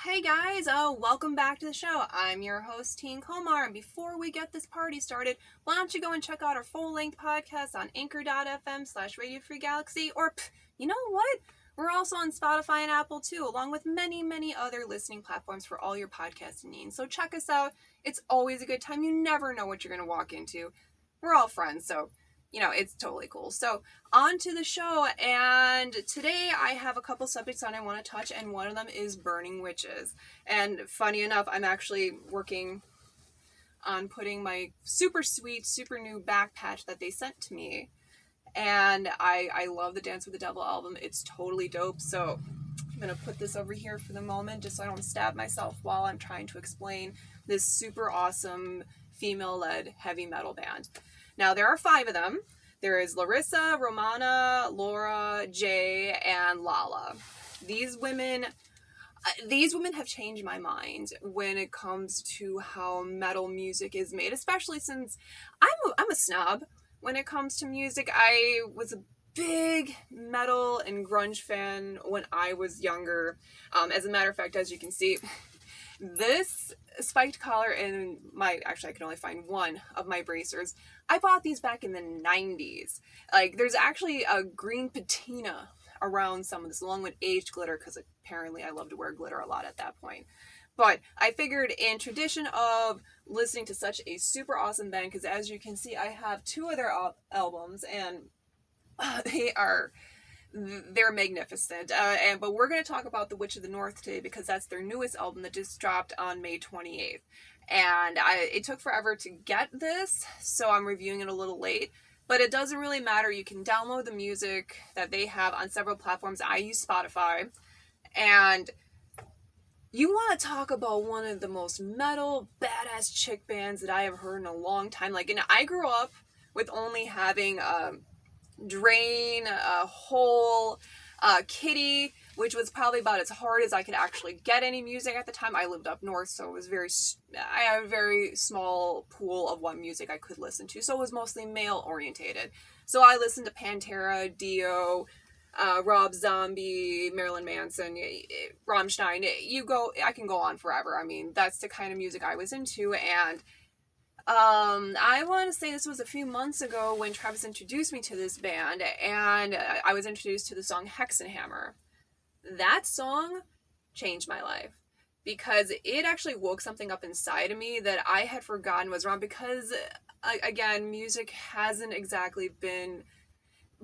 Hey guys, welcome back to the show. I'm your host, Teen Komar, and before we get this party started, why don't you go and check out our full-length podcast on anchor.fm/Radio Free Galaxy, or, you know what? We're also on Spotify and Apple too, along with many, many other listening platforms for all your podcasting needs. So check us out. It's always a good time. You never know what you're going to walk into. We're all friends, so it's totally cool. So, on to the show, and today I have a couple subjects that I want to touch, and one of them is burning witches. And funny enough, I'm actually working on putting my super sweet, super new back patch that they sent to me, and I love the Dance with the Devil album. It's totally dope, so I'm going to put this over here for the moment, just so I don't stab myself while I'm trying to explain this super awesome female-led heavy metal band. Now, there are 5 of them. There is Larissa, Romana, Laura, Jay, and Lala. These women have changed my mind when it comes to how metal music is made, especially since I'm a snob when it comes to music. I was a big metal and grunge fan when I was younger. As a matter of fact, as you can see, this spiked collar and I can only find one of my bracers. I bought these back in the 90s. Like, there's actually a green patina around some of this, along with aged glitter, because apparently I love to wear glitter a lot at that point. But I figured, in tradition of listening to such a super awesome band, because as you can see, I have 2 of their albums, and they're magnificent. But we're going to talk about The Witch of the North today, because that's their newest album that just dropped on May 28th. And it took forever to get this, so I'm reviewing it a little late. But it doesn't really matter. You can download the music that they have on several platforms. I use Spotify. And you want to talk about one of the most metal, badass chick bands that I have heard in a long time. And I grew up with only having Drain, Hole, Kitty, which was probably about as hard as I could actually get any music at the time. I lived up north, so I had a very small pool of what music I could listen to, so it was mostly male orientated. So I listened to Pantera, Dio, Rob Zombie, Marilyn Manson, Rammstein. I can go on forever. I mean, that's the kind of music I was into, and I want to say this was a few months ago when Travis introduced me to this band, and I was introduced to the song Hexenhammer. That song changed my life, because it actually woke something up inside of me that I had forgotten was wrong, because, again, music hasn't exactly been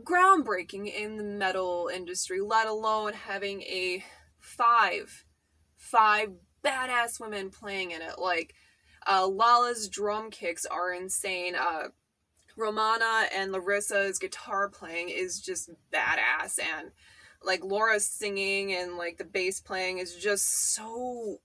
groundbreaking in the metal industry, let alone having a five badass women playing in it. Like, Lala's drum kicks are insane. Romana and Larissa's guitar playing is just badass, and like Laura's singing and like the bass playing is just so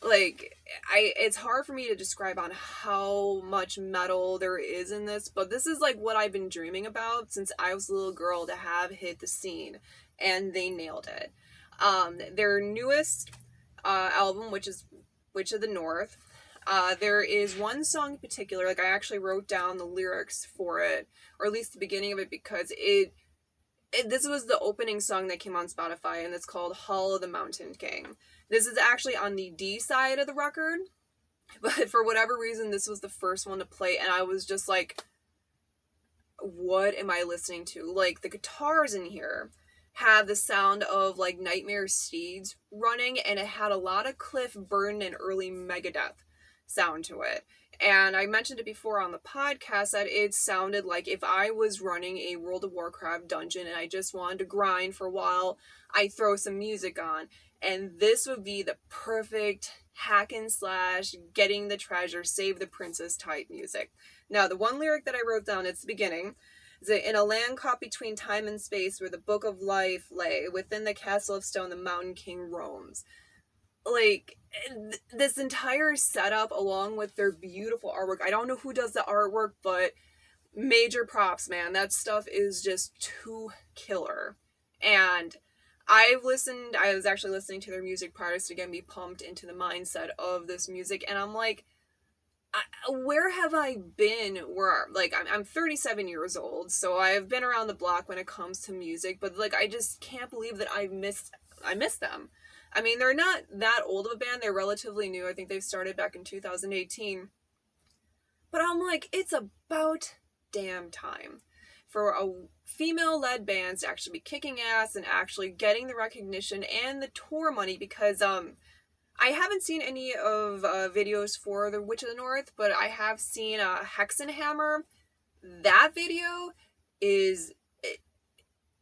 it's hard for me to describe on how much metal there is in this, but this is like what I've been dreaming about since I was a little girl to have hit the scene, and they nailed it. Their newest album, which is Witch of the North, there is one song in particular, like I actually wrote down the lyrics for it, or at least the beginning of it, because this was the opening song that came on Spotify, and it's called Hall of the Mountain King. This is actually on the D side of the record, but for whatever reason, this was the first one to play, and I was just like, what am I listening to? Like, the guitars in here have the sound of like Nightmare Steeds running, and it had a lot of Cliff Burton and early Megadeth sound to it. And I mentioned it before on the podcast that it sounded like if I was running a World of Warcraft dungeon and I just wanted to grind for a while, I throw some music on, and this would be the perfect hack and slash, getting the treasure, save the princess type music. Now, the one lyric that I wrote down at the beginning is that in a land caught between time and space, where the book of life lay, within the castle of stone the mountain king roams. Like, this entire setup, along with their beautiful artwork, I don't know who does the artwork, but major props, man. That stuff is just too killer. And I was actually listening to their music prior to again be pumped into the mindset of this music, and I'm like, where have I been? I'm 37 years old, so I've been around the block when it comes to music, but like, I just can't believe that I miss them. I mean, they're not that old of a band. They're relatively new. I think they started back in 2018. But I'm like, it's about damn time for a female-led band to actually be kicking ass and actually getting the recognition and the tour money, because I haven't seen any of videos for the Witch of the North, but I have seen Hexenhammer. That video is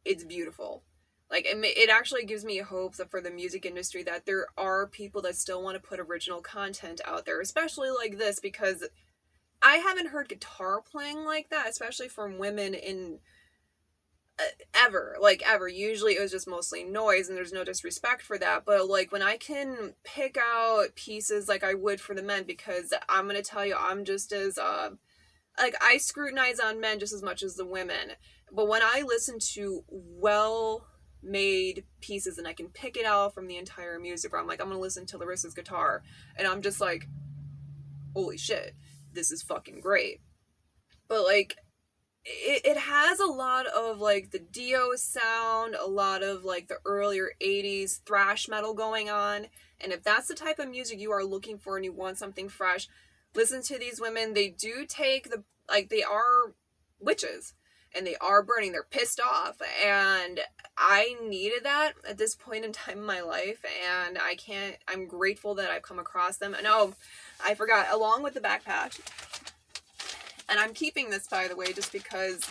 it's beautiful. Like, it actually gives me hope that for the music industry that there are people that still want to put original content out there, especially like this, because I haven't heard guitar playing like that, especially from women in ever. Usually it was just mostly noise, and there's no disrespect for that, but like when I can pick out pieces like I would for the men, because I'm gonna tell you, I'm just as like, I scrutinize on men just as much as the women, but when I listen to well made pieces and I can pick it out from the entire music, where I'm like, I'm gonna listen to Larissa's guitar and I'm just like, holy shit, this is fucking great. But like, it has a lot of like the Dio sound, a lot of like the earlier 80s thrash metal going on, and if that's the type of music you are looking for and you want something fresh, listen to these women. They do take they are witches and they are burning, they're pissed off, and I needed that at this point in time in my life, and I'm grateful that I've come across them. And oh, I forgot, along with the backpack, and I'm keeping this, by the way, just because,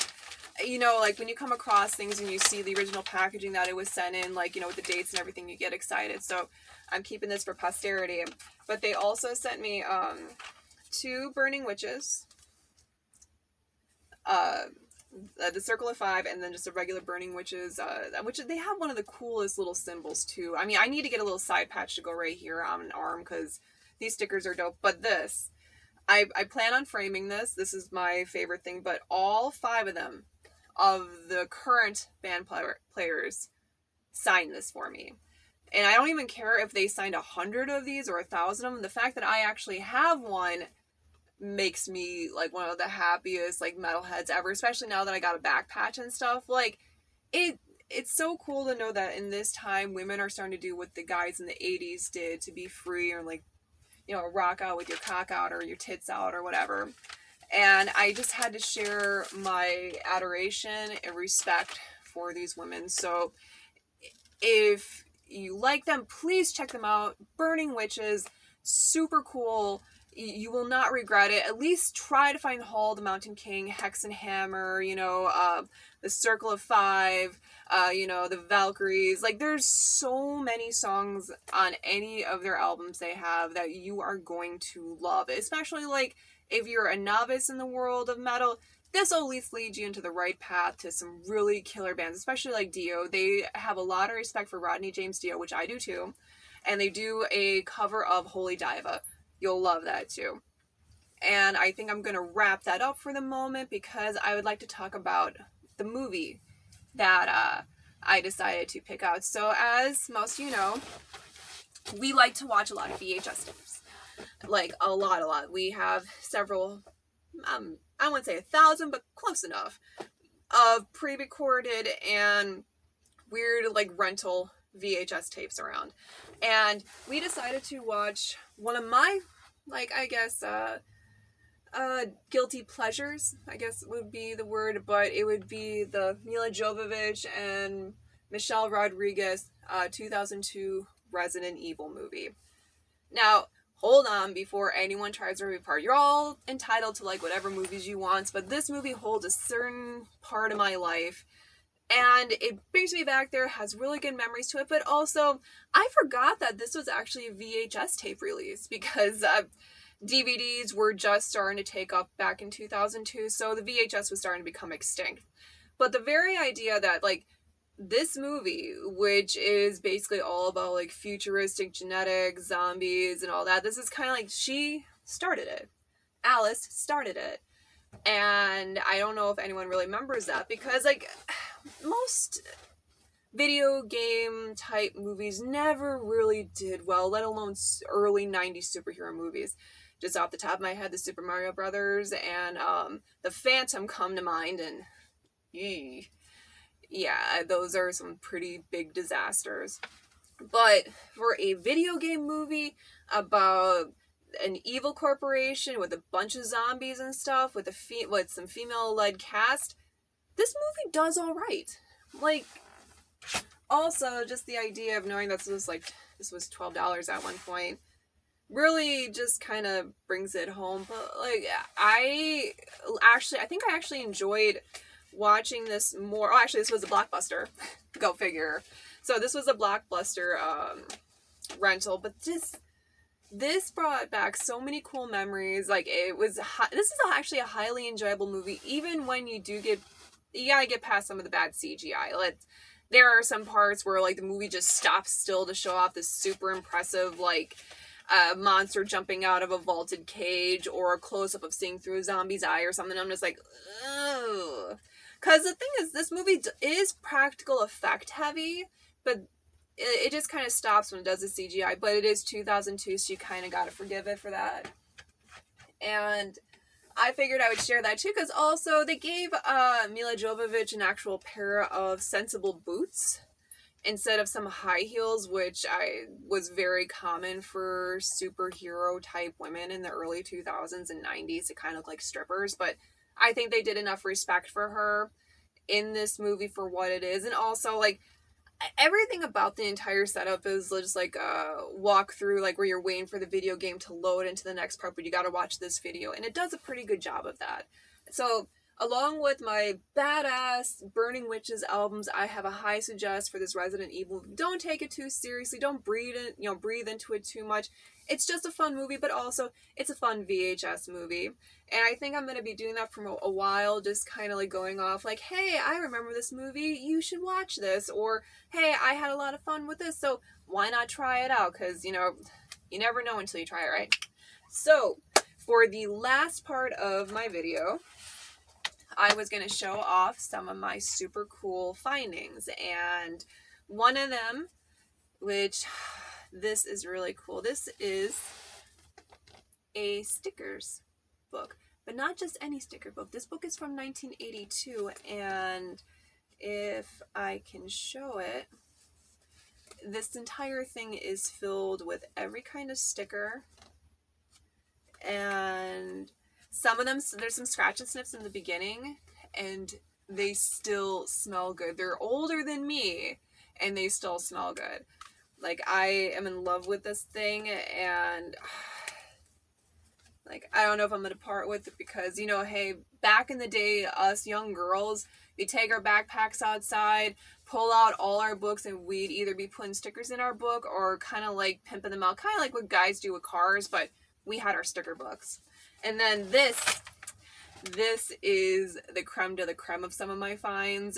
you know, like when you come across things and you see the original packaging that it was sent in, like, you know, with the dates and everything, you get excited. So I'm keeping this for posterity. But they also sent me 2 burning witches, the Circle of 5, and then just a regular burning witches, which they have one of the coolest little symbols too. I mean, I need to get a little side patch to go right here on an arm, because these stickers are dope. But this, I plan on framing this. This is my favorite thing, but all 5 of them, of the current band players, signed this for me. And I don't even care if they signed 100 of these or 1,000 of them. The fact that I actually have one makes me like one of the happiest like metalheads ever, especially now that I got a back patch and stuff. Like, it's so cool to know that in this time women are starting to do what the guys in the 80s did, to be free, or like, you know, rock out with your cock out or your tits out or whatever. And I just had to share my adoration and respect for these women. So if you like them, please check them out. Burning Witches, super cool. You will not regret it. At least try to find Hall, the Mountain King, Hexenhammer, you know, the Circle of 5, you know, the Valkyries. Like, there's so many songs on any of their albums they have that you are going to love. Especially, like, if you're a novice in the world of metal, this will at least lead you into the right path to some really killer bands, especially like Dio. They have a lot of respect for Rodney James Dio, which I do too. And they do a cover of Holy Diva. You'll love that too. And I think I'm going to wrap that up for the moment, because I would like to talk about the movie that I decided to pick out. So as most of you know, we like to watch a lot of VHS tapes. Like, a lot. We have several, I wouldn't say 1,000, but close enough, of pre-recorded and weird, like, rental VHS tapes around. And we decided to watch one of my, like, I guess, guilty pleasures, I guess would be the word, but it would be the Mila Jovovich and Michelle Rodriguez 2002 Resident Evil movie. Now, hold on before anyone tries to rip it apart. You're all entitled to like whatever movies you want, but this movie holds a certain part of my life, and it brings me back there, has really good memories to it, but also, I forgot that this was actually a VHS tape release, because DVDs were just starting to take up back in 2002, so the VHS was starting to become extinct. But the very idea that, like, this movie, which is basically all about, like, futuristic genetics, zombies, and all that, this is kind of like, she started it. Alice started it. And I don't know if anyone really remembers that, because, like, most video game type movies never really did well, let alone early 90s superhero movies. Just off the top of my head, the Super Mario Brothers and the Phantom come to mind, and yeah, those are some pretty big disasters. But for a video game movie about an evil corporation with a bunch of zombies and stuff, with some female-led cast, this movie does all right. Like, also just the idea of knowing that this was $12 at one point really just kind of brings it home. But like, I think I actually enjoyed watching this more. Oh, actually, this was a Blockbuster. Go figure. So this was a Blockbuster rental, but this brought back so many cool memories. Like, this is actually a highly enjoyable movie, even when you gotta get past some of the bad CGI. There are some parts where like the movie just stops still to show off this super impressive like monster jumping out of a vaulted cage, or a close-up of seeing through a zombie's eye or something. I'm just like, ugh. Because the thing is, this movie is practical effect heavy, but it just kind of stops when it does the CGI. But it is 2002, so you kind of gotta forgive it for that. And I figured I would share that too, because also they gave Mila Jovovich an actual pair of sensible boots instead of some high heels, which was very common for superhero type women in the early 2000s and 90s to kind of look like strippers. But I think they did enough respect for her in this movie for what it is. And also, like, everything about the entire setup is just like a walk through, like where you're waiting for the video game to load into the next part, but you gotta watch this video, and it does a pretty good job of that. So along with my badass Burning Witches albums, I have a high suggest for this Resident Evil. Don't take it too seriously. Don't breathe into it too much. It's just a fun movie, but also it's a fun VHS movie. And I think I'm going to be doing that for a while, just kind of like going off like, hey, I remember this movie, you should watch this. Or, hey, I had a lot of fun with this, so why not try it out? Because, you never know until you try it, right? So, for the last part of my video, I was going to show off some of my super cool findings. And one of them, which this is really cool, this is a stickers book. But not just any sticker book. This book is from 1982, and if I can show it, this entire thing is filled with every kind of sticker, and some of them, there's some scratch and sniffs in the beginning, and they still smell good. They're older than me, and they still smell good. Like, I am in love with this thing, and like, I don't know if I'm going to part with it because, hey, back in the day, us young girls, we'd take our backpacks outside, pull out all our books, and we'd either be putting stickers in our book or kind of like pimping them out, kind of like what guys do with cars, but we had our sticker books. And then this is the creme de la creme of some of my finds.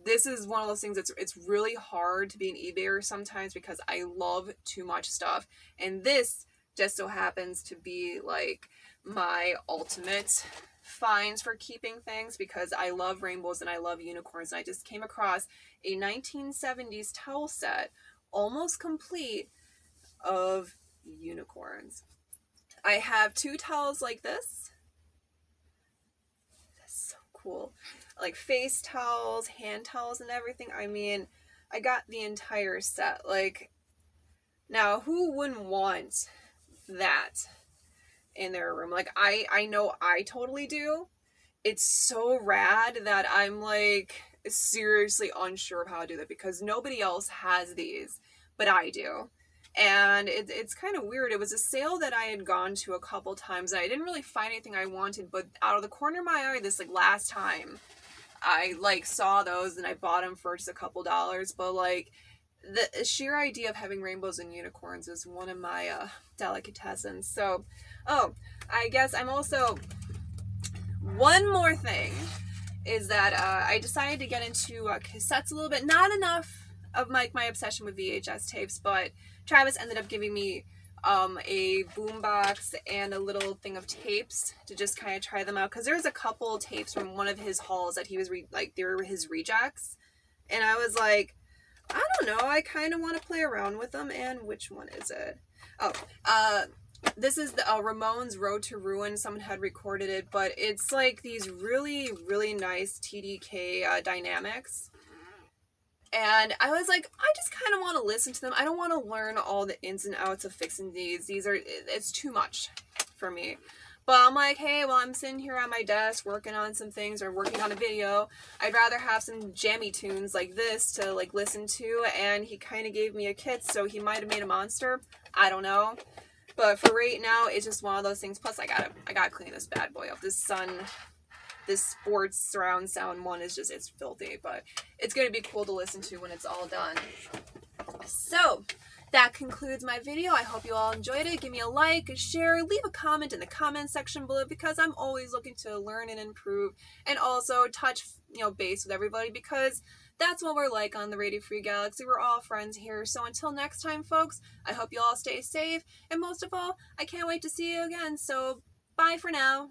This is one of those things it's really hard to be an eBayer sometimes because I love too much stuff. And this just so happens to be like my ultimate finds for keeping things, because I love rainbows and I love unicorns. And I just came across a 1970s towel set, almost complete, of unicorns. I have 2 towels like this. That's so cool. Like face towels, hand towels, and everything. I mean, I got the entire set. Like, now who wouldn't want that in their room? Like, I know I totally do. It's so rad that I'm like seriously unsure of how to do that, because nobody else has these, but I do. And it's kind of weird. It was a sale that I had gone to a couple times, and I didn't really find anything I wanted, but out of the corner of my eye, this like last time I like saw those and I bought them for just a couple dollars. But like, the sheer idea of having rainbows and unicorns is one of my delicatessens. So, I guess I'm also, one more thing is that I decided to get into cassettes a little bit. Not enough of my obsession with VHS tapes, but Travis ended up giving me a boombox and a little thing of tapes to just kind of try them out, because there's a couple tapes from one of his hauls that he was they were his rejects, and I was like, I don't know, I kind of want to play around with them. And which one is it? This is the Ramones' Road to Ruin. Someone had recorded it, but it's like these really, really nice TDK dynamics. And I was like, I just kind of want to listen to them. I don't want to learn all the ins and outs of fixing these. It's too much for me. But I'm like, hey, well, I'm sitting here on my desk working on some things or working on a video. I'd rather have some jammy tunes like this to like listen to. And he kind of gave me a kit, so he might have made a monster. I don't know. But for right now, it's just one of those things. Plus, I gotta clean this bad boy up. This sports surround sound one is just, it's filthy, but it's gonna be cool to listen to when it's all done. So that concludes my video. I hope you all enjoyed it. Give me a like, a share, leave a comment in the comment section below, because I'm always looking to learn and improve, and also touch base with everybody, because that's what we're like on the Radio Free Galaxy. We're all friends here. So until next time, folks, I hope you all stay safe, and most of all, I can't wait to see you again. So bye for now.